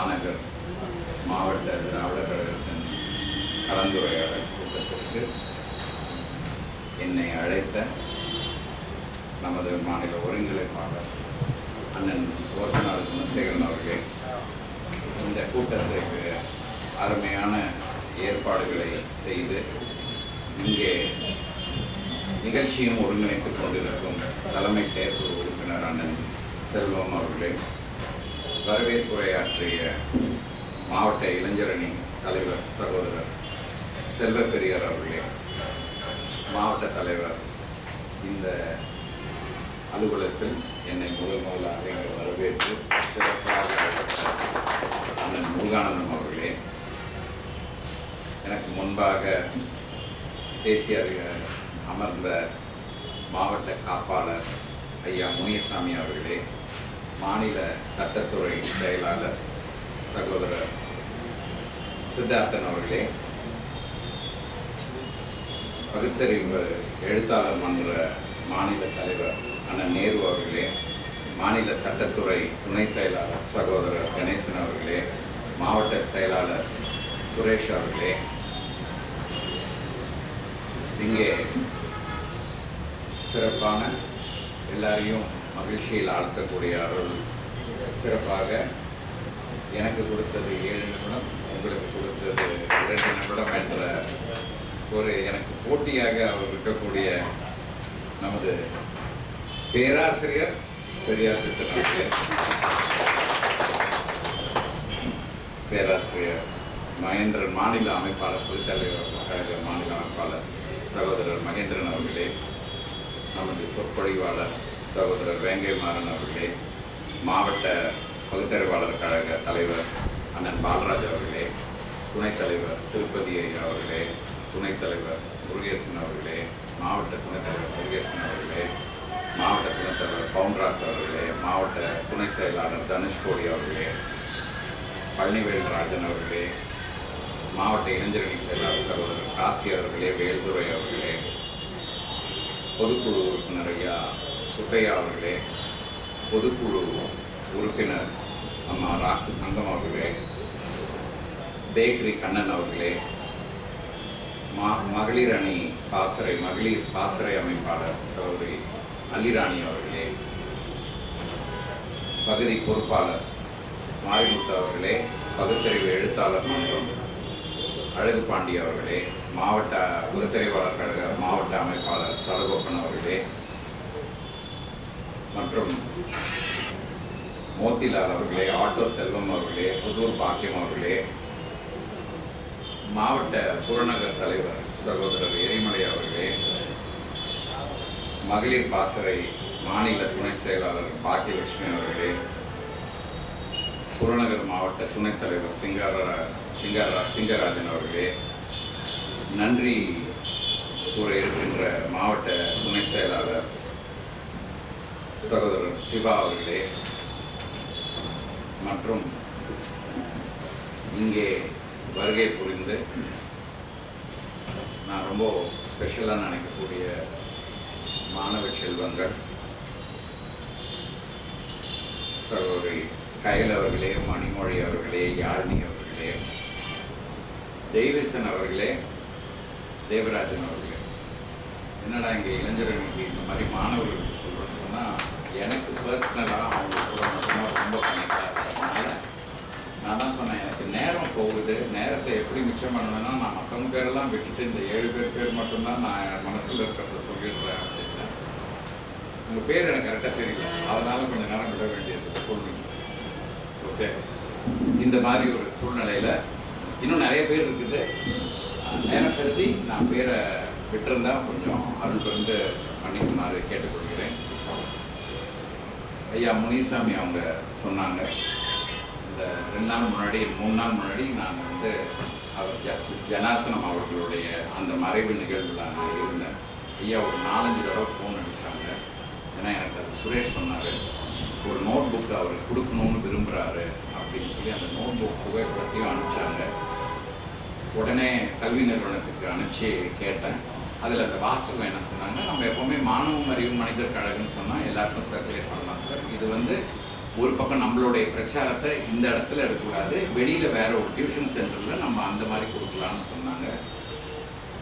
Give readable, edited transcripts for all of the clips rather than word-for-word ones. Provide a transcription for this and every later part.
மாநகர் மாவட்ட திராவிடர் கழகத்தின் கலந்துரையாடல் கூட்டத்திற்கு என்னை அழைத்த நமது மாநில ஒருங்கிணைப்பாளர் அண்ணன் ஓர்கநாத் குணசேகரன் அவர்களே, இந்த கூட்டத்திற்கு அருமையான ஏற்பாடுகளை செய்து இங்கே நிகழ்ச்சியும் ஒருங்கிணைத்துக் கொண்டிருக்கும் தலைமை செயற்குழு உறுப்பினர் அண்ணன் செல்வம் அவர்களே, வரவேற்புரையாற்றிய மாவட்ட இளைஞரணி தலைவர் சகோதரர் செல்வ பெரியார் அவர்களே, மாவட்ட தலைவர் இந்த அலுவலகத்தில் என்னை முதலாக வரவேற்று சிறப்பாக அண்ணன் முருகானந்தம் அவர்களே, எனக்கு முன்பாக தேசிய அமர்ந்த மாவட்ட காப்பாளர் ஐயா முனியசாமி அவர்களே, மாநில சட்டத்துறை செயலாளர் சகோதரர் சித்தார்த்தன் அவர்களே, பகுத்தறிவு எழுத்தாளர் மன்ற மாநில தலைவர் அண்ணன் நேரு அவர்களே, மாநில சட்டத்துறை துணை செயலாளர் சகோதரர் கணேசன் அவர்களே, மாவட்ட செயலாளர் சுரேஷ் அவர்களே, இங்கே சிறப்பான எல்லாரையும் மகிழ்ச்சியில் ஆழ்த்தக்கூடிய அருள் சிறப்பாக எனக்கு கொடுத்தது 7 நிமிடம், உங்களுக்கு கொடுத்தது 2 நிமிடம் என்ற ஒரு எனக்கு போட்டியாக அவர் இருக்கக்கூடிய நமது பேராசிரியர் பெரியார் திட்டத்திற்கு பேராசிரியர் மகேந்திரன், மாநில அமைப்பாளர் பொதுத்தலைவர் மாநில அமைப்பாளர் சகோதரர் மகேந்திரன் அவர்களே, நமது சொற்பொழிவாளர் சகோதரர் வேங்கை மாறன் அவர்களே, மாவட்ட பகுத்தறிவாளர் கழக தலைவர் அண்ணன் பாலராஜ் அவர்களே, துணைத் தலைவர் திருப்பதி அவர்களே, துணைத் தலைவர் முருகேசன் அவர்களே, மாவட்ட துணைத் தலைவர் முருகேசன் அவர்களே, மாவட்ட துணைத் தலைவர் பவுன்ராஸ் அவர்களே, மாவட்ட துணை செயலாளர் தனுஷ்கோடி அவர்களே, பழனிவேல் ராஜன் அவர்களே, மாவட்ட இளைஞரணி செயலாளர் சகோதரர் காசி அவர்களே, வேல்துறை அவர்களே, பொதுக்குழு உறுப்பினர் ஐயா சுப்பையா அவர்களே, பொதுக்குழு உறுப்பினர் அம்மா ராக்கு தங்கம் அவர்களே, பேக்கரி கண்ணன் அவர்களே, மகளிர் அணி மகளிர் பாசறை அமைப்பாளர் சகோதரி அல்லிராணி அவர்களே, பகுதி பொறுப்பாளர் மாரிமுத்து அவர்களே, பகுத்தறிவு எழுத்தாளர் மன்றம் அழகு பாண்டி அவர்களே, மாவட்ட பகுத்தறிவாளர் கழக மாவட்ட அமைப்பாளர் சடகோப்பன் அவர்களே, மற்றும் மோத்திலால் அவர்களே, ஆட்டோ செல்வம் அவர்களே, புதூர் பாக்கியம் அவர்களே, மாவட்ட புறநகர் தலைவர் சகோதரர் எரிமலை அவர்களே, மகளிர் பாசறை மாநில துணை செயலாளர் பாக்கியலட்சுமி அவர்களே, புறநகர் மாவட்ட துணைத் தலைவர் சிங்கராஜன் அவர்களே, நன்றி கூற இருக்கின்ற மாவட்ட துணை செயலாளர் சகோதரர் சிவா அவர்களே, மற்றும் இங்கே வருகை புரிந்து நான் ரொம்ப ஸ்பெஷலாக நினைக்கக்கூடிய மாணவ செல்வங்கள் சகோதரி கயல் அவர்களே, மணிமொழி அவர்களே, யாழினி அவர்களே, தெய்வசன் அவர்களே, தேவராஜன் அவர்களே, என்னடா இங்கே இளைஞர்களுக்கு இந்த மாதிரி மாணவர்களுக்கு சொல்கிறேன்னு சொன்னால் எனக்கு பர்சனலாக அவங்க கூட மட்டும்தான் ரொம்ப கனெக்டாக இருக்கிறதுனால நான் தான் சொன்னேன், எனக்கு நேரம் போகுது, நேரத்தை எப்படி மிச்சம் பண்ணணும்னா நான் மற்றவங்க பேரெல்லாம் விட்டுட்டு இந்த 7 பேர் மட்டும்தான் நான் என் மனசில் இருக்கிறத சொல்லிடுறேன் அப்படின்னா உங்கள் பேர் எனக்கு கரெக்டாக தெரியல, அதனால கொஞ்சம் நேரம் விட வேண்டியது சொல்லுங்க. ஓகே, இந்த மாதிரி ஒரு சூழ்நிலையில் இன்னும் நிறைய பேர் இருக்குது. நேரம் கருதி நான் பேரை விட்டிருந்தா கொஞ்சம் அருள் பிறந்து பண்ணிக்குமாறு கேட்டுக்கொள்கிறேன். ஐயா முனிசாமி அவங்க சொன்னாங்க, இந்த 2 நாள் முன்னாடி 3 நாள் முன்னாடி நான் அவர் ஜஸ்டிஸ் ஜனார்த்தனம் அவர்களுடைய அந்த மறைவு நிகழ்வில் நான் இருந்தேன். ஐயா ஒரு 4-5 தடவை ஃபோன் அடித்தாங்க. ஏன்னா எனக்கு அது சுரேஷ் சொன்னார், ஒரு நோட் புக் அவர் கொடுக்கணும்னு விரும்புகிறாரு அப்படின்னு சொல்லி அந்த நோட் புக் புகைப்படத்தையும் அனுப்பிச்சாங்க. உடனே கல்வி நிறுவனத்துக்கு அனுப்பிச்சு கேட்டேன். அதில் அந்த வாசகம் என்ன சொன்னாங்க, நம்ம எப்போவுமே மாணவ அறிவு மனிதர் கழகம்னு சொன்னால் எல்லாருக்கும் சர்க்குலேட் பண்ணலாம் சார், இது ஒரு பக்கம் நம்மளுடைய பிரச்சாரத்தை இந்த இடத்துல எடுக்கக்கூடாது, வெளியில் வேற ஒரு டியூஷன் சென்டரில் நம்ம அந்த மாதிரி கொடுக்கலான்னு சொன்னாங்க.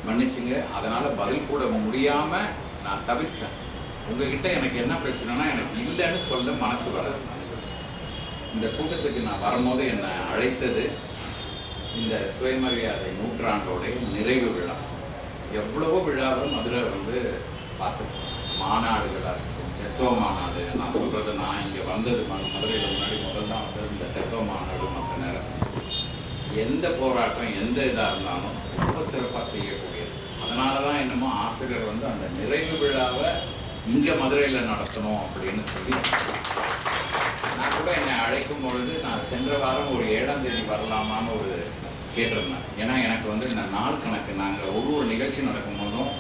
மன்னிச்சுங்க, அதனால் பதில் கூட முடியாமல் நான் தவிர்த்தேன். உங்ககிட்ட எனக்கு என்ன பிரச்சனைனா, எனக்கு இல்லைன்னு சொல்ல மனசு வராது. இந்த கூட்டத்துக்கு நான் வரும்போது என்னை அழைத்தது இந்த சுயமரியாதை நூற்றாண்டோடைய நிறைவு விழா. எவ்வளவோ விழாவை மதுரை வந்து பார்த்துருக்கோம். மாநாடுகளாக இருக்கட்டும், டெசோ மாநாடு. நான் சொல்கிறது, நான் இங்கே வந்தது மதுரையில் முன்னாடி முதல் தான் வந்து இந்த டெசோ மாநாடு. மற்ற நேரம் எந்த போராட்டம் எந்த இதாக இருந்தாலும் ரொம்ப சிறப்பாக செய்யக்கூடியது. அதனால தான் என்னமோ ஆசிரியர் வந்து அந்த நிறைவு விழாவை இங்கே மதுரையில் நடத்தணும் அப்படின்னு சொல்லி நான் கூட என்னை அழைக்கும் பொழுது நான் சென்ற வாரம் ஒரு 7ஆம் தேதி வரலாமான்னு ஒரு கேட்டிருந்தேன். ஏன்னா எனக்கு வந்து இந்த நாள் கணக்கு, நாங்கள் ஒரு நிகழ்ச்சி நடக்கும்போதும்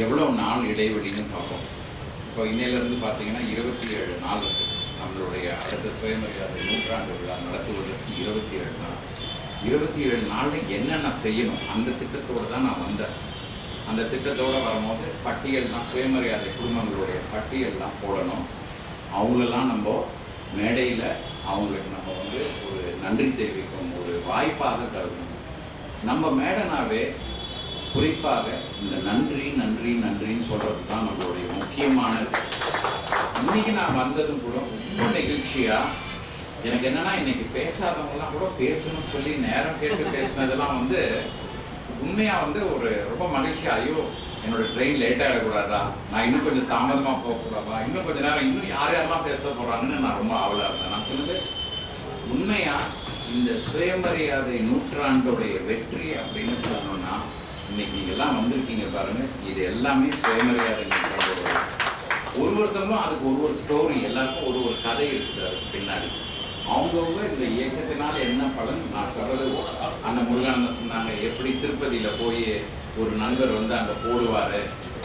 எவ்வளோ நாள் இடைவெளின்னு பார்ப்போம். இப்போ இன்னையிலேருந்து பார்த்தீங்கன்னா 27 நாள் இருக்குது. நம்மளுடைய அடுத்த சுயமரியாதை நூற்றாண்டு விழா நடத்துவதற்கு 27 நாள். 27 நாளில் என்னென்ன செய்யணும் அந்த திட்டத்தோடு தான் நான் வந்தேன். அந்த திட்டத்தோடு வரும்போது பட்டியல்லாம், சுயமரியாதை குடும்பங்களுடைய பட்டியல்லாம் போடணும். அவங்களெல்லாம் நம்ம மேடையில் அவங்களுக்கு நம்ம வந்து ஒரு நன்றி தெரிவிக்கும் ஒரு வாய்ப்பாக கருதணும். நம்ம மேடனாவே குறிப்பாக இந்த நன்றி நன்றி நன்றின்னு சொல்கிறது தான் நம்மளுடைய முக்கியமானது. இன்றைக்கி நான் வந்ததும் கூட ரொம்ப நெகிழ்ச்சியாக, எனக்கு என்னென்னா இன்றைக்கி பேசாதவங்கலாம் கூட பேசணும்னு சொல்லி நேரம் கேட்டு பேசினதெல்லாம் வந்து உண்மையாக வந்து ஒரு ரொம்ப மகிழ்ச்சியாக, ஐயோ என்னோட ட்ரெயின் லேட் ஆகிடக்கூடாதா, நான் இன்னும் கொஞ்சம் தாமதமாக போகக்கூடாதா, இன்னும் கொஞ்சம் நேரம் இன்னும் யார் யாரெல்லாம் பேச போகிறாங்கன்னு நான் ரொம்ப ஆவலாக இருந்தேன். நான் சொன்னது உண்மையாக இந்த சுயமரியாதை நூற்றாண்டுடைய வெற்றி அப்படின்னு சொல்லணும்னா, இன்னைக்கு நீங்கள் எல்லாம் வந்திருக்கீங்க பாருங்கள், இது எல்லாமே சுயமரியாதை நூற்றாண்டோட. ஒருத்தவங்களும் அதுக்கு ஒரு ஸ்டோரி, எல்லாருக்கும் ஒரு கதை இருக்குது அதுக்கு பின்னாடி. அவங்கவுங்க இந்த இயக்கத்தினால் என்ன பலன், நான் சொல்கிறது அண்ணன் முருகானந்தன் சொன்னாங்க, எப்படி திருப்பதியில் போய் ஒரு நண்பர் வந்து அங்கே போடுவார்,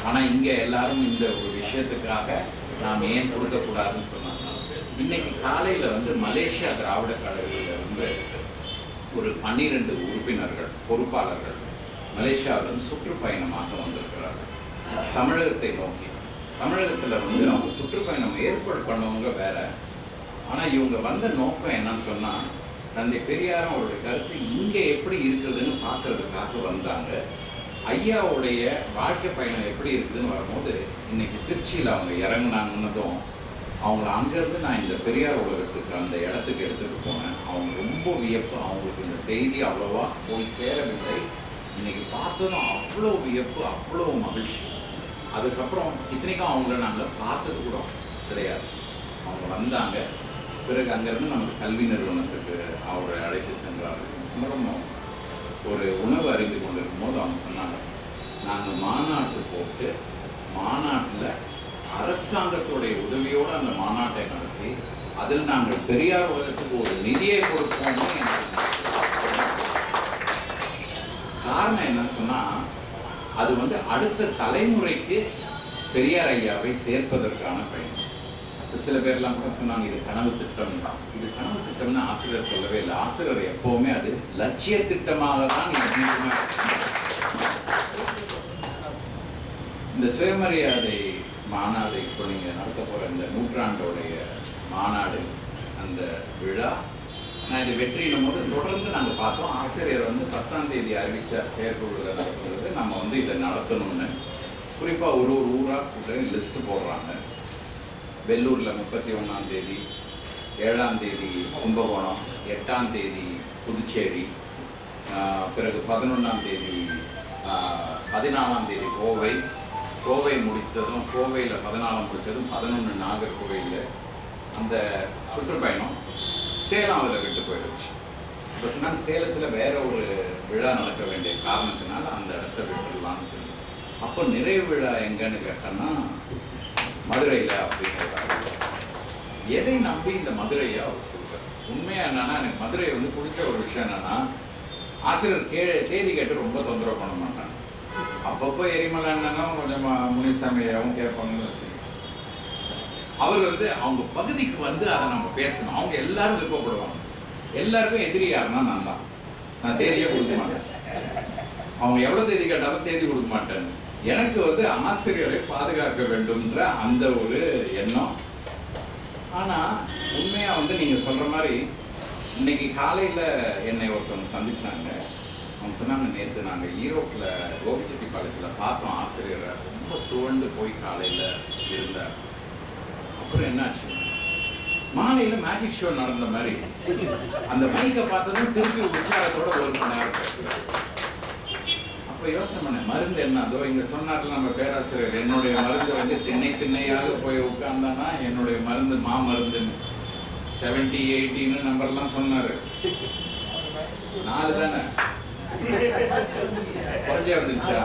ஆனால் இங்கே எல்லாரும் இந்த ஒரு விஷயத்துக்காக நாம் ஏன் கொடுக்கக்கூடாதுன்னு சொன்னாங்க. இன்னைக்கு காலையில் வந்து மலேசியா திராவிட கழகத்தில் வந்து ஒரு 12 உறுப்பினர்கள் பொறுப்பாளர்கள் மலேசியாவிலிருந்து சுற்றுப்பயணமாக வந்திருக்கிறார்கள் தமிழகத்தை நோக்கி. தமிழகத்தில் வந்து அவங்க சுற்றுப்பயணம் ஏற்பாடு பண்ணவங்க வேற, ஆனால் இவங்க வந்த நோக்கம் என்னன்னு சொன்னால், தந்தை பெரியாரும் அவருடைய கருத்து இங்கே எப்படி இருக்குதுன்னு பார்க்கறதுக்காக வந்தாங்க. ஐயாவுடைய வாழ்க்கை பயணம் எப்படி இருக்குதுன்னு வரும்போது இன்னைக்கு திருச்சியில் அவங்க இறங்கினாங்கன்னதும் அவங்கள அங்கேருந்து நான் இந்த பெரியார் உலகத்துக்கு அந்த இடத்துக்கு எடுத்துகிட்டு போனேன். அவங்க ரொம்ப வியப்பு, அவங்களுக்கு இந்த செய்தி அவ்வளோவா போய் சேரவில்லை. இன்னைக்கு பார்த்ததும் அவ்வளோ வியப்பு, அவ்வளோ மகிழ்ச்சி. அதுக்கப்புறம் இத்தனைக்கும் அவங்கள நாங்கள் பார்த்தது கூட கிடையாது. அவங்க வந்தாங்க, பிறகு அங்கேருந்து நமக்கு கல்வி நிறுவனத்துக்கு அவரை அழைத்து சென்றார்கள். அப்புறம் ஒரு உணவு அறிந்து கொண்டிருக்கும் போது அவங்க சொன்னாங்க, நாங்கள் மாநாட்டு போட்டு மாநாட்டில் அரசாங்கத்துடைய உதவியோடு அந்த மாநாட்டை நடத்தி அதில் நாங்கள் பெரியார் உலகத்துக்கு ஒரு நிதியை கொடுப்போம்னு எனக்கு காரணம் என்னன்னு சொன்னால், அது வந்து அடுத்த தலைமுறைக்கு பெரியார் ஐயாவை சேர்ப்பதற்கான பயணம். சில பேர்லாம் கூட சொன்னாங்க, இது கனவு திட்டம் தான். இது கனவு திட்டம்னு ஆசிரியர் சொல்லவே இல்லை. ஆசிரியர் எப்போவுமே அது லட்சிய திட்டமாக தான் இந்த சுயமரியாதை மாநாடு இப்போ நீங்கள் நடத்த போகிற இந்த நூற்றாண்டோடைய மாநாடு, அந்த விழா, நான் இது வெற்றியிடும் போது தொடர்ந்து நாங்கள் பார்த்தோம். ஆசிரியர் வந்து 10ஆம் தேதி அறிவித்தார் செயற்குழுவில் சொல்கிறது, நம்ம வந்து இதை நடத்தணும்னு. குறிப்பாக ஒரு ஊராக கூட லிஸ்ட்டு போடுறாங்க. வெள்ளூரில் 31ஆம் தேதி, 7ஆம் தேதி கும்பகோணம், 8ஆம் தேதி புதுச்சேரி, பிறகு 11ஆம் தேதி 14ஆம் தேதி கோவை முடித்ததும், கோவையில் 14 முடித்ததும் 11 நாகர்கோவிலில் அந்த சுற்றுப்பயணம். சேலம் அதில் விட்டு போயிடுச்சு. இப்போ சொன்னாங்க சேலத்தில் வேற ஒரு விழா நடக்க வேண்டிய காரணத்தினால அந்த இடத்த விட்டுடலான்னு சொல்லி. அப்போ நிறைவு விழா எங்கன்னு கேட்டோன்னா மதுரையில் அப்படிங்கிறதால எதை நம்பி இந்த மதுரையை அவர் சொல்கிறார். உண்மையாக என்னன்னா, எனக்கு மதுரை வந்து பிடிச்ச ஒரு விஷயம் என்னன்னா, ஆசிரியர் தேதி கேட்டு ரொம்ப தொந்தரவு பண்ண மாட்டாங்க. அப்பப்போ எரிமலை என்னன்னா கொஞ்சம் முனிசாமியாகவும் கேட்பாங்கன்னு வச்சுக்கோங்க. அவர் வந்து அவங்க பகுதிக்கு வந்து அதை நம்ம பேசணும். அவங்க எல்லாரும் விருப்பப்படுவாங்க. எல்லாருக்கும் எதிரி யாருன்னா நான் தான். நான் தேதியே கொடுக்க மாட்டேன். அவங்க எவ்வளோ தேதி கேட்டாலும் தேதி கொடுக்க மாட்டேன். எனக்கு வந்து ஆசிரியரை பாதுகாக்க வேண்டும்ன்ற அந்த ஒரு எண்ணம். ஆனால் உண்மையாக வந்து நீங்கள் சொல்கிற மாதிரி இன்னைக்கு காலையில் என்னை ஒருத்தவங்க சந்திச்சாங்க. அவங்க சொன்னாங்க, நேற்று நாங்கள் ஈரோட்டில் கோபிச்செட்டிப்பாளையத்தில் பார்த்தோம் ஆசிரியரை, ரொம்ப துவண்டு போய் காலையில் இருந்தார். அப்புறம் என்னாச்சு, மாலையில் மேஜிக் ஷோ நடந்த மாதிரி அந்த மைக்கை பார்த்ததும் திருப்பி உற்சாகத்தோட 1 மணி நேரம் பேசுகிறார். அப்போ யோசனை பண்ணேன், மருந்து என்ன? அதோ இங்கே சொன்னார்ல நம்ம பேராசிரியர், என்னுடைய மருந்து வந்து திண்ணையாக போய் உட்கார்ந்தானா என்னுடைய மருந்து மாமருந்துன்னு 70, 80 நம்பர்லாம் சொன்னார். 4 தானே குறைஞ்சே வந்துருச்சா?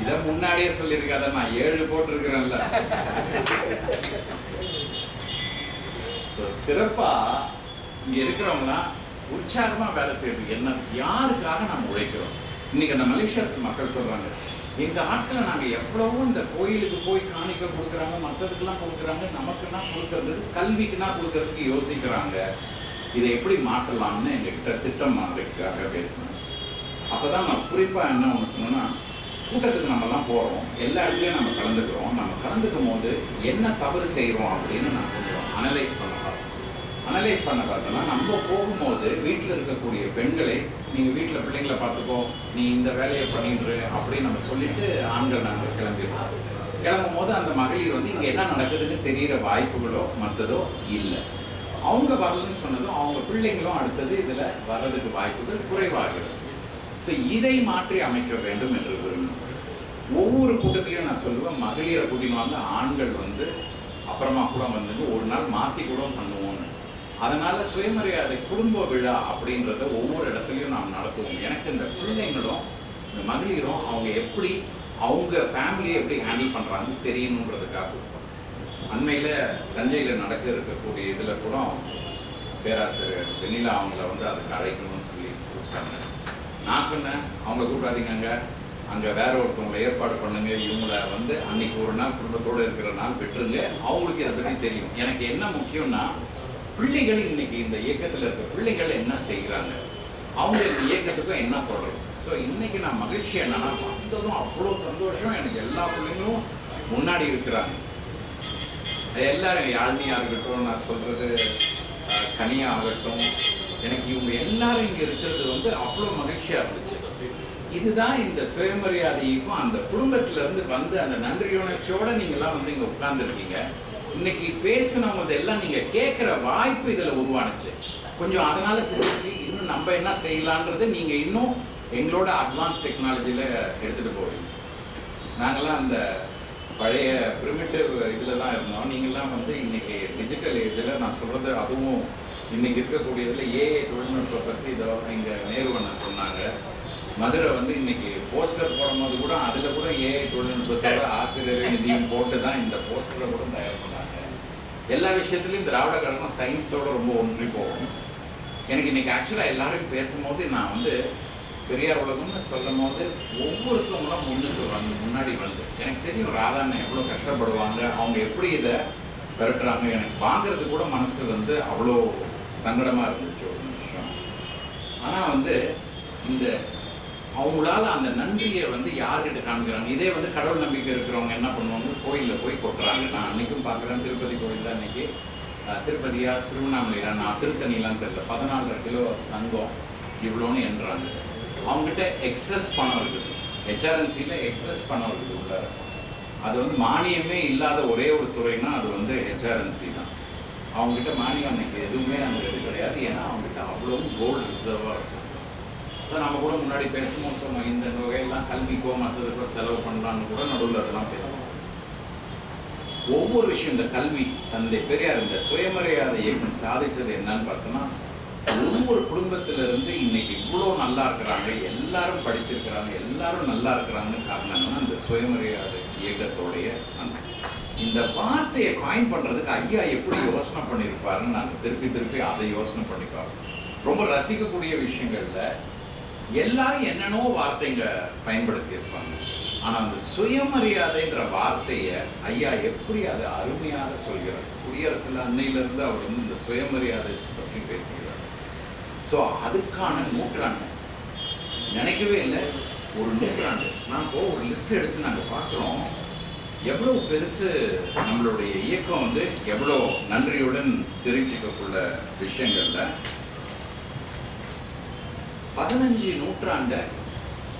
இதை முன்னாடியே சொல்லியிருக்காத, நான் 7 போட்டிருக்கிறேன்ல. சிறப்பா இங்க இருக்கிறவங்களாம் உற்சாகமா வேலை செய்யறது என்ன, யாருக்காக நம்ம உழைக்கிறோம்? இன்னைக்கு அந்த மலேசியாவுக்கு மக்கள் சொல்றாங்க, எங்க ஆட்களை நாங்க எவ்வளவோ இந்த கோயிலுக்கு போய் காணிக்க கொடுக்குறாங்க, மற்றதுக்கெல்லாம் கொடுக்குறாங்க, நமக்குன்னா கொடுக்கறது, கல்விக்குன்னா கொடுக்கறதுக்கு யோசிக்கிறாங்க, இதை எப்படி மாற்றலாம்னு எங்ககிட்ட திட்டம் மாறதுக்காக பேசினேன். அப்பதான் நான் குறிப்பா என்ன ஒன்று சொன்னேன்னா, கூட்டத்துக்கு நம்மலாம் போகிறோம், எல்லா இடத்துலையும் நம்ம கலந்துக்கிறோம். நம்ம கலந்துக்கும் போது என்ன தவறு செய்கிறோம் அப்படின்னு நான் கொஞ்சம் அனலைஸ் பண்ண பார்த்தோம்னா, நம்ம போகும்போது வீட்டில் இருக்கக்கூடிய பெண்களை, நீங்கள் வீட்டில் பிள்ளைங்களை பார்த்துக்கோ, நீ இந்த வேலையை பண்ணிடுற அப்படின்னு நம்ம சொல்லிட்டு ஆண்கள் நாங்கள் கிளம்பும் போது அந்த மகளிர் வந்து இங்கே என்ன நடக்குதுன்னு தெரிகிற வாய்ப்புகளோ மற்றதோ இல்லை. அவங்க வரலன்னு சொன்னதும் அவங்க பிள்ளைங்களும் அடுத்தது இதில் வர்றதுக்கு வாய்ப்புகள் குறைவாகிறது. ஸோ இதை மாற்றி அமைக்க வேண்டும் என்று விரும்புகிறேன். ஒவ்வொரு கூட்டத்திலையும் நான் சொல்லுவேன், மகளிரை கூட்டின்னு ஆண்கள் வந்து அப்புறமா கூட வந்து ஒரு நாள் மாற்றி கூட பண்ணுவோம்னு. அதனால சுயமரியாதை குடும்ப விழா அப்படின்றத ஒவ்வொரு இடத்துலையும் நாம் நடத்துவோம். எனக்கு இந்த பிள்ளைங்களும் இந்த மகளிரும் அவங்க எப்படி அவங்க ஃபேமிலியை எப்படி ஹேண்டில் பண்ணுறாங்கன்னு தெரியணுன்றதுக்காக. அண்மையில் தஞ்சையில் நடக்க இருக்கக்கூடிய இதில் கூட பேராசிரியர் வெண்ணிலா அவங்கள வந்து அதுக்கு அழைக்கணும்னு சொல்லி கூப்பிட்டாங்க. நான் சொன்னேன், அவங்கள கூப்பிடாதீங்க, அங்கே வேற ஒருத்தவங்களை ஏற்பாடு பண்ணுங்க, இவங்கள வந்து அன்னைக்கு ஒரு நாள் குடும்பத்தோடு இருக்கிற நாள் விட்டுருங்க, அவங்களுக்கு இதை பற்றி தெரியும். எனக்கு என்ன முக்கியம்னா, பிள்ளைகள் இன்னைக்கு இந்த இயக்கத்தில் இருக்க பிள்ளைகள் என்ன செய்கிறாங்க, அவங்க இந்த இயக்கத்துக்கும் என்ன தொடரும். ஸோ இன்னைக்கு நான் மகிழ்ச்சி என்னன்னா, வந்ததும் அவ்வளோ சந்தோஷம். எனக்கு எல்லா பிள்ளைங்களும் முன்னாடி இருக்கிறாங்க. எல்லாரும் யாழ்னி ஆகட்டும், நான் சொல்றது கனியா ஆகட்டும், எனக்கு இவங்க எல்லாரும் இங்கே இருக்கிறது வந்து அவ்வளோ மகிழ்ச்சியாக இருந்துச்சு. இதுதான் இந்த சுயமரியாதைக்கும் அந்த குடும்பத்திலேருந்து வந்து அந்த நன்றியுணர்ச்சியோட நீங்கள்லாம் வந்து இங்கே உட்கார்ந்துருக்கீங்க. இன்னைக்கு பேசினவங்க எல்லாம் நீங்கள் கேட்குற வாய்ப்பு இதில் உருவானுச்சு. கொஞ்சம் அதனால் சிந்திச்சு இன்னும் நம்ம என்ன செய்யலான்றது நீங்கள் இன்னும் எங்களோட அட்வான்ஸ் டெக்னாலஜியில் எடுத்துகிட்டு போவீங்க. நாங்கள்லாம் அந்த பழைய ப்ரிமிட்டிவ் இதில் தான் இருந்தோம். நீங்கள்லாம் வந்து இன்றைக்கி டிஜிட்டல் ஏஜில், நான் சொல்கிறது அதுவும் இன்றைக்கி இருக்கக்கூடியதில் ஏஐ தொழில்நுட்பம் பற்றி இதோ இங்கே நேருவண்ண சொன்னாங்க. மதுரை வந்து இன்றைக்கி போஸ்டர் போடும்போது கூட அதில் கூட ஏஐ தொழில்நுட்பத்தோட ஆசிரியர் நிதியம் போட்டு தான் இந்த போஸ்டரை கூட தயார் பண்ணாங்க. எல்லா விஷயத்துலையும் திராவிட கழகம் சயின்ஸோடு ரொம்ப ஒன்றி போகும். எனக்கு இன்றைக்கி ஆக்சுவலாக எல்லாரையும் பேசும்போது நான் வந்து பெரியார் உலகம்னு சொல்லும் போது ஒவ்வொருத்தவங்களும் முன்னாடி வந்து எனக்கு தெரியும் ராதாண்ணன் எவ்வளோ கஷ்டப்படுவாங்க, அவங்க எப்படி இதை பெருட்டுறாங்க. எனக்கு வாங்கிறது கூட மனசு வந்து அவ்வளோ சங்கடமாக இருந்துச்சு ஒரு நிமிஷம். ஆனால் வந்து இந்த அவங்களால அந்த நன்றியை வந்து யார்கிட்ட காமிக்கிறாங்க. இதே வந்து கடவுள் நம்பிக்கை இருக்கிறவங்க என்ன பண்ணுவாங்க, கோயிலில் போய் கொட்டுறாங்க. நான் அன்றைக்கும் பார்க்குறேன், திருப்பதி கோயிலில் அன்றைக்கி திருப்பதியா திருவண்ணாமலையா, நான் திருத்தணிலாம் தெரியல, 14 கிலோ தங்கம் இவ்வளோன்னு என்றாங்க. அவங்ககிட்ட எக்ஸஸ் பணம் இருக்குது, ஹெச்ஆர்என்சியில் எக்ஸஸ் பணம் இருக்குது உள்ளார. அது வந்து மானியமே இல்லாத ஒரே ஒரு துறைனா அது வந்து ஹெச்ஆர்என்சி தான். அவங்ககிட்ட மானியம் அன்னைக்கு எதுவுமே அங்கே இது கிடையாது. ஏன்னா அவங்ககிட்ட அவ்வளோ கோல்டு ரிசர்வாக வச்சுருக்கோம். அதான் நம்ம கூட முன்னாடி பேசும்போது சொன்னோம், இந்த வகையெல்லாம் கல்விக்கோ மற்றதுக்கோ செலவு பண்ணலான்னு கூட நடுவில் அதெல்லாம் பேசுவோம். ஒவ்வொரு விஷயம் இந்த கல்வி, தந்தை பெரியார் இந்த சுயமரியாதை இயக்கம் சாதிச்சது என்னன்னு பார்த்தோம்னா, ஒவ்வொரு குடும்பத்திலிருந்து இன்னைக்கு இவ்வளோ நல்லா இருக்கிறாங்க, எல்லாரும் படிச்சிருக்கிறாங்க, எல்லாரும் நல்லா இருக்கிறாங்கன்னு காரணம்னா இந்த சுயமரியாதை இயக்கத்தோடைய இந்த வார்த்தையை காயின் பண்ணுறதுக்கு ஐயா எப்படி யோசனை பண்ணியிருப்பாருன்னு நாங்கள் திருப்பி அதை யோசனை பண்ணிப்பாரு. ரொம்ப ரசிக்கக்கூடிய விஷயங்கள்ல எல்லாரும் என்னென்னோ வார்த்தைங்க பயன்படுத்தி இருப்பாங்க. ஆனால் அந்த சுயமரியாதைன்ற வார்த்தையை ஐயா எப்படி அதை அருமையாக சொல்கிறார். குடியரசில் அன்னையிலிருந்து அவர் வந்து இந்த சுயமரியாதை பற்றி பேசுகிறார். ஸோ அதுக்கான நூற்றாண்டு நினைக்கவே இல்லை, ஒரு நூற்றாண்டு. நான் இப்போ ஒரு லிஸ்ட் எடுத்து நாங்கள் பார்க்குறோம், எவ்வளோ பெருசு நம்மளுடைய இயக்கம் வந்து எவ்வளோ நன்றியுடன் தெரிவிக்கக்குள்ள விஷயங்கள்ல 15 நூற்றாண்டை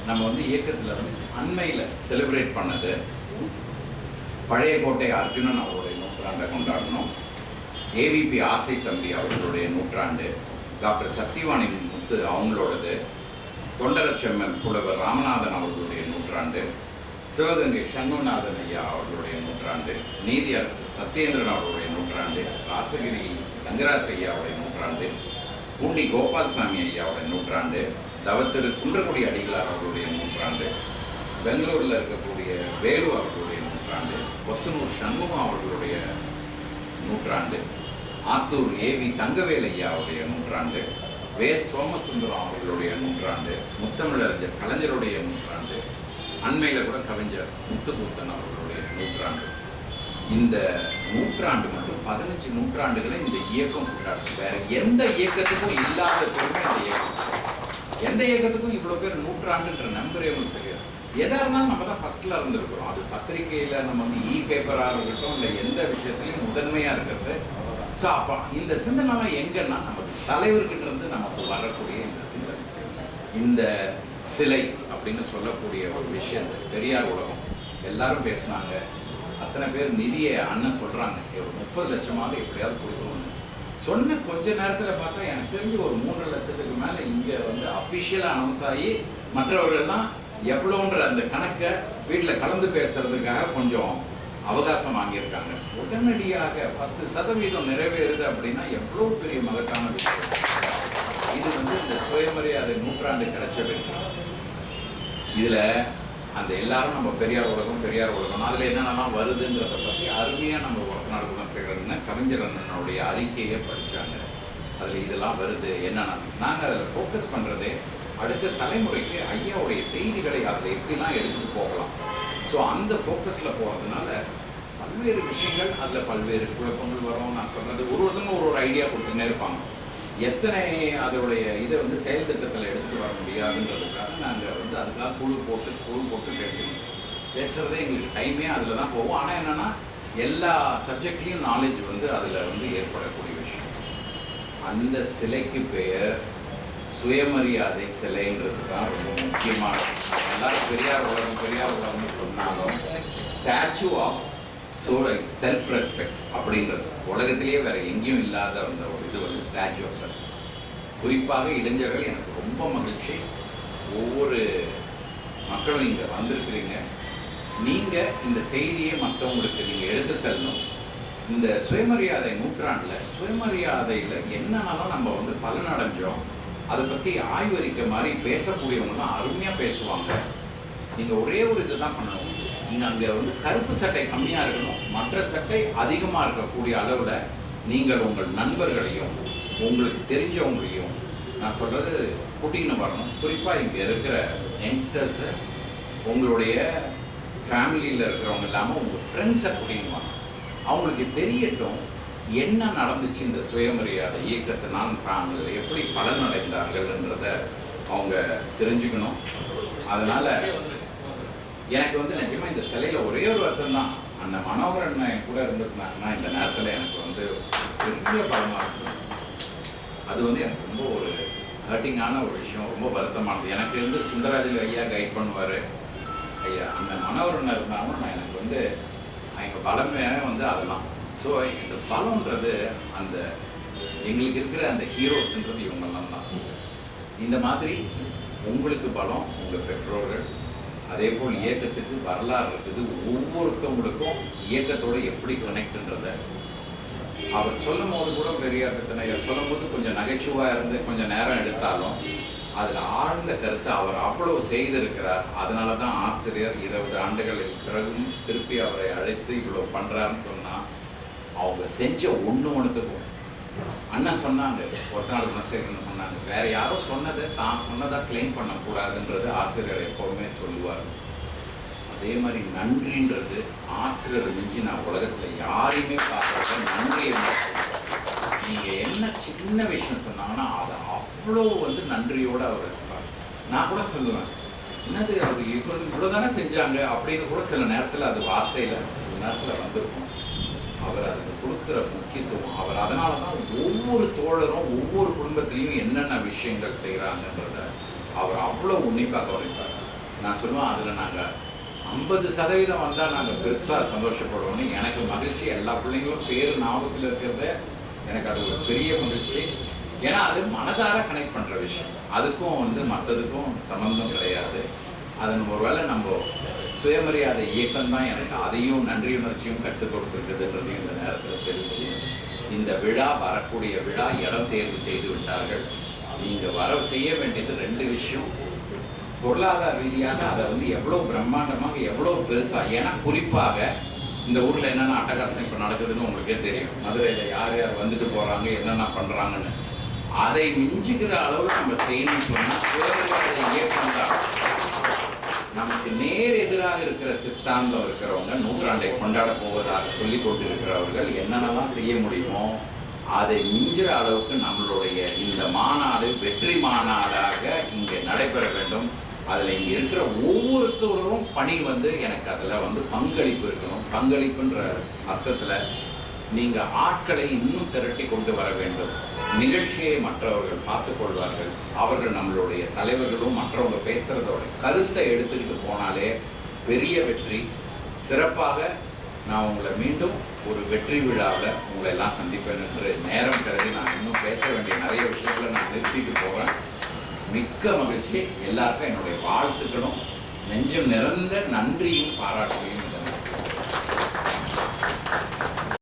நம்ம வந்து இயக்கத்தில் வந்து அண்மையில் செலிப்ரேட் பண்ணது. பழைய கோட்டை அர்ஜுனன் அவருடைய நூற்றாண்டை கொண்டாடணும். ஏவிபி ஆசை தம்பி அவர்களுடைய நூற்றாண்டு, டாக்டர் சத்தியவாணி முத்து அவங்களோடது, தொண்டரச்செம்மன் புலவர் ராமநாதன் அவர்களுடைய நூற்றாண்டு, சிவகங்கை சண்முகநாதன் ஐயா அவர்களுடைய நூற்றாண்டு, நீதியரசர் சத்யேந்திரன் அவர்களுடைய நூற்றாண்டு, ராசகிரி தங்கராசு ஐயாவுடைய நூற்றாண்டு, பூண்டி கோபால்சாமி ஐயாவுடைய நூற்றாண்டு, தவத்திரு குன்றக்குடி அடிகளார் அவர்களுடைய நூற்றாண்டு, பெங்களூரில் இருக்கக்கூடிய வேலு அவர்களுடைய நூற்றாண்டு, கொத்தனூர் சண்முகம் அவர்களுடைய நூற்றாண்டு, ஆத்தூர் ஏவி தங்கவேல் ஐயாவுடைய நூற்றாண்டு, வேர் சோமசுந்தரம் அவர்களுடைய நூற்றாண்டு, முத்தமிழறிஞர் கலைஞருடைய நூற்றாண்டு, அண்மையில் கூட கவிஞர் முத்துக்கூத்தன் அவர்களுடைய நூற்றாண்டு. இந்த நூற்றாண்டு மட்டும் 15 நூற்றாண்டுகளை இந்த இயக்கம் கொண்டாடுது. வேற எந்த இயக்கத்துக்கும் இல்லாத பெருமை இந்த இயக்கம். எந்த இயக்கத்துக்கும் இவ்வளோ பேர் நூற்றாண்டுன்ற நம்பரே ஒன்று தெரியாது. எதாக இருந்தாலும் நம்ம தான் ஃபர்ஸ்ட்ல இருந்திருக்கிறோம். அது பத்திரிகையில் நம்ம வந்து பேப்பராக இருக்கட்டும், இல்லை எந்த விஷயத்துலையும் முதன்மையாக இருக்கிறது. ஸோ அப்போ இந்த சிந்தனைலாம் எங்கன்னா நமக்கு தலைவர்கிட்ட இருந்து நமக்கு வரக்கூடிய இந்த சிந்தனை, இந்த சிலை அப்படின்னு சொல்லக்கூடிய ஒரு விஷயம். பெரியார் உலகம் எல்லாரும் பேசினாங்க. அத்தனை பேர் நிதியை அண்ணன் சொல்கிறாங்க, ஒரு 30 லட்சமாக எப்படியாவது கொடுக்கணும்னு சொன்ன கொஞ்ச நேரத்தில் பார்த்தா எனக்கு தெரிஞ்சு ஒரு 3 லட்சத்துக்கு மேலே இங்கே வந்து அஃபிஷியலாக அனௌன்ஸ் ஆகி மற்றவர்கள்லாம் எவ்வளோன்ற அந்த கணக்கை வீட்டில் கலந்து பேசுறதுக்காக கொஞ்சம் அவகாசம் வாங்கியிருக்காங்க. உடனடியாக 10% நிறைவேறுது அப்படின்னா எவ்வளோ பெரிய மகத்தான விஷயம். இது வந்து இந்த சுயமரியாதை நூற்றாண்டு கிடைச்ச வெற்றி. இதில் அந்த எல்லாரும் நம்ம பெரியார் உலகம் அதில் என்னென்னலாம் வருதுன்றதை பற்றி அருமையாக நம்ம ஒருத்தநாடு குணசேகரன் கவிஞர் அண்ணனுடைய அறிக்கையை படித்தாங்க. அதில் இதெல்லாம் வருது என்னென்னா நாங்கள் அதில் ஃபோக்கஸ் பண்ணுறதே அடுத்த தலைமுறைக்கு ஐயாவுடைய செய்திகளை அதில் எப்படிலாம் எடுத்துகிட்டு போகலாம். ஸோ அந்த ஃபோக்கஸில் போகிறதுனால பல்வேறு விஷயங்கள், அதில் பல்வேறு குழப்பங்கள் வரும். நான் சொல்கிறது ஒருத்தவங்க ஒரு ஐடியா கொடுத்துன்னே இருப்பாங்க. எத்தனை அதோடைய இதை வந்து செயல் திட்டத்தில் எடுத்துகிட்டு வர முடியாதுன்றதுக்காக நாங்கள் வந்து அதுக்காக குழு போட்டு பேசுகிறதே எங்களுக்கு டைமே அதில் தான் போகும். ஆனால் என்னென்னா எல்லா சப்ஜெக்ட்லேயும் நாலேஜ் வந்து அதில் வந்து ஏற்படக்கூடிய விஷயம். அந்த சிலைக்கு பெயர் சுயமரியாதை சிலைன்றது தான் ரொம்ப முக்கியமான. எல்லாரும் பெரியார் உலகம்னு சொன்னாலும் ஸ்டாச்சு ஆஃப் செல்ஃப் ரெஸ்பெக்ட் அப்படின்றது உலகத்திலேயே வேறு எங்கேயும் இல்லாத அந்த ஒரு இது வந்து ஸ்டாச்சு ஆஃப் செல்ஃப். குறிப்பாக இளைஞர்கள், எனக்கு ரொம்ப மகிழ்ச்சி. ஒவ்வொரு மக்களும் இங்கே வந்திருக்கிறீங்க. நீங்கள் இந்த செய்தியை மற்றவங்களுக்கு நீங்கள் எடுத்து செல்லணும். இந்த சுயமரியாதை நூற்றாண்டில் சுயமரியாதையில் என்னென்னாலும் நம்ம வந்து பலனடைஞ்சோம், அதை பற்றி ஆய்வறிக்கை மாதிரி பேசக்கூடியவங்கலாம் அருமையாக பேசுவாங்க. நீங்கள் ஒரே ஒரு இது தான் பண்ணணும். நீங்கள் அங்கே வந்து கருப்பு சட்டை கம்மியாக இருக்கணும், மற்ற சட்டை அதிகமாக இருக்கக்கூடிய அளவில் நீங்கள் உங்கள் நண்பர்களையும் உங்களுக்கு தெரிஞ்சவங்களையும் நான் சொல்கிறது கூட்டின்னு வரணும். குறிப்பாக இங்கே இருக்கிற யங்ஸ்டர்ஸை, உங்களுடைய ஃபேமிலியில் இருக்கிறவங்க இல்லாமல் உங்கள் ஃப்ரெண்ட்ஸை கூட்டின்னு வாங்க. அவங்களுக்கு தெரியட்டும் என்ன நடந்துச்சு இந்த சுயமரியாதை இயக்கத்தினால் ஃபேமிலியில் எப்படி பலனடைந்தார்கள்ன்றதை அவங்க தெரிஞ்சுக்கணும். அதனால் எனக்கு வந்து நிஜமாக இந்த சிலையில் ஒரே ஒரு அர்த்தம் தான், அந்த மனோகரன் கூட இருந்திருந்தாங்கன்னா இந்த நேரத்தில் எனக்கு வந்து பெரிய பலமாக இருக்கும். அது வந்து எனக்கு ரொம்ப ஒரு ஹர்ட்டிங்கான ஒரு விஷயம், ரொம்ப வருத்தமானது. எனக்கு வந்து சுந்தராஜில் ஐயா கைட் பண்ணுவார். ஐயா அந்த மனோகரன் இருந்தாலும் நான் எனக்கு வந்து எங்கள் பலமே வந்து அதெல்லாம். ஸோ இந்த பலம்ன்றது அந்த எங்களுக்கு இருக்கிற அந்த ஹீரோஸ்ன்றது இவங்கெல்லாம் தான். இந்த மாதிரி உங்களுக்கு பலம் உங்கள் பெற்றோர்கள், அதே போல் இயக்கத்துக்கு வரலாறு இருக்குது. ஒவ்வொருத்தவங்களுக்கும் இயக்கத்தோடு எப்படி கனெக்ட்ன்றதை அவர் சொல்லும் போது கூட பெரியார் சொல்லும் போது கொஞ்சம் நகைச்சுவாக இருந்து கொஞ்சம் நேரம் எடுத்தாலும் அதில் ஆழ்ந்த கருத்து அவர் அவ்வளோ செய்திருக்கிறார். அதனால தான் ஆசிரியர் 20 ஆண்டுகளில் பிறகும் திருப்பி அவரை அழைத்து இவ்வளோ பண்ணுறாருன்னு சொன்னால் அவங்க செஞ்ச ஒன்றுத்துக்கும் அண்ணன் சொன்னாங்க, ஒருத்தநாடு குணசேகரன் சொன்னாங்க, வேறு யாரோ சொன்னதை தான் சொன்னதாக கிளைம் பண்ணக்கூடாதுன்றது ஆசிரியர் எப்போவுமே சொல்லுவார். அதே மாதிரி நன்றின்றது ஆசிரியர் மிஞ்சி நான் உலகத்தில் யாரையுமே பார்க்குறத நன்றி என்ன. நீங்கள் என்ன சின்ன விஷயம் சொன்னாங்கன்னா அதை அவ்வளோ வந்து நன்றியோடு அவர் இருப்பார். நான் கூட சொல்லுவேன், என்னது அது இவ்வளோதானே செஞ்சாங்க அப்படின்னு கூட சில நேரத்தில் அது வார்த்தையில் சில நேரத்தில் வந்திருக்கும். அவர் அதுக்கு கொடுக்குற முக்கியத்துவம், அவர் அதனால தான் ஒவ்வொரு தோழரும் ஒவ்வொரு குடும்பத்திலையும் என்னென்ன விஷயங்கள் செய்கிறாங்கன்றத அவர் அவ்வளோ உன்னிப்பாக கவனிப்பார். நான் சொல்லுவேன், அதில் நாங்கள் 50% வந்தால் நாங்கள் பெருசாக சந்தோஷப்படுவோம்னு எனக்கு மகிழ்ச்சி. எல்லா பிள்ளைங்களும் பேர் ஞாபகத்தில் இருக்கிறத எனக்கு அது ஒரு பெரிய மகிழ்ச்சி. ஏன்னா அது மனதார கனெக்ட் பண்ணுற விஷயம், அதுக்கும் மற்றதுக்கும் சம்மந்தம் கிடையாது. அதன் ஒருவேளை நம்ம சுயமரியாதை இயக்கம் தான் எனக்கு அதையும் நன்றியுணர்ச்சியும் கற்றுக் கொடுத்துருக்குதுன்றதையும் இந்த நேரத்தில் தெரிவித்து, இந்த விழா வரக்கூடிய விழா இடம் தேர்வு செய்து விட்டார்கள். நீங்கள் செய்ய வேண்டியது 2 விஷயம். பொருளாதார ரீதியாக அதை எவ்வளோ பிரம்மாண்டமாக எவ்வளோ பெருசாக, ஏன்னா குறிப்பாக இந்த ஊரில் என்னென்ன அட்டகாசம் இப்போ நடக்குதுன்னு உங்களுக்கே தெரியும். மதுரையில் யார் யார் வந்துட்டு போகிறாங்க, என்னென்ன பண்ணுறாங்கன்னு. அதை மிஞ்சுகிற அளவில் நம்ம செய்யணும்னு சொன்னால் சுயமரியாதை இயக்கம் தான். நமக்கு நேர் எதிராக இருக்கிற சித்தாந்தம் இருக்கிறவங்க, நூற்றாண்டை கொண்டாட போவதாக சொல்லி கொண்டிருக்கிறவர்கள் என்னென்னலாம் செய்ய முடியுமோ அதை மிஞ்சுற அளவுக்கு நம்மளுடைய இந்த மாநாடு வெற்றி மாநாடாக இங்கே நடைபெற வேண்டும். அதில் இங்கே இருக்கிற ஒவ்வொருத்தரும் பணி எனக்கு அதில் பங்களிப்பு இருக்கணும். பங்களிப்புன்ற அர்த்தத்தில் நீங்கள் ஆட்களை இன்னும் திரட்டி கொண்டு வர வேண்டும். நிகழ்ச்சியை மற்றவர்கள் பார்த்து கொள்வார்கள். அவர்கள் நம்மளுடைய தலைவர்களும் மற்றவங்க பேசுகிறதோட கருத்தை எடுத்துக்கிட்டு போனாலே பெரிய வெற்றி. சிறப்பாக நான் உங்களை மீண்டும் ஒரு வெற்றி விழாவில் உங்களை எல்லாம் சந்திப்பேன் என்று நேரம் கருதி நான் இன்னும் பேச வேண்டிய நிறைய விஷயங்களை நான் நிறுத்திட்டு போகிறேன். மிக்க மகிழ்ச்சி. எல்லாருக்கும் என்னுடைய வாழ்த்துக்களும் நெஞ்சம் நிறைந்த நன்றியும் பாராட்டுகளையும்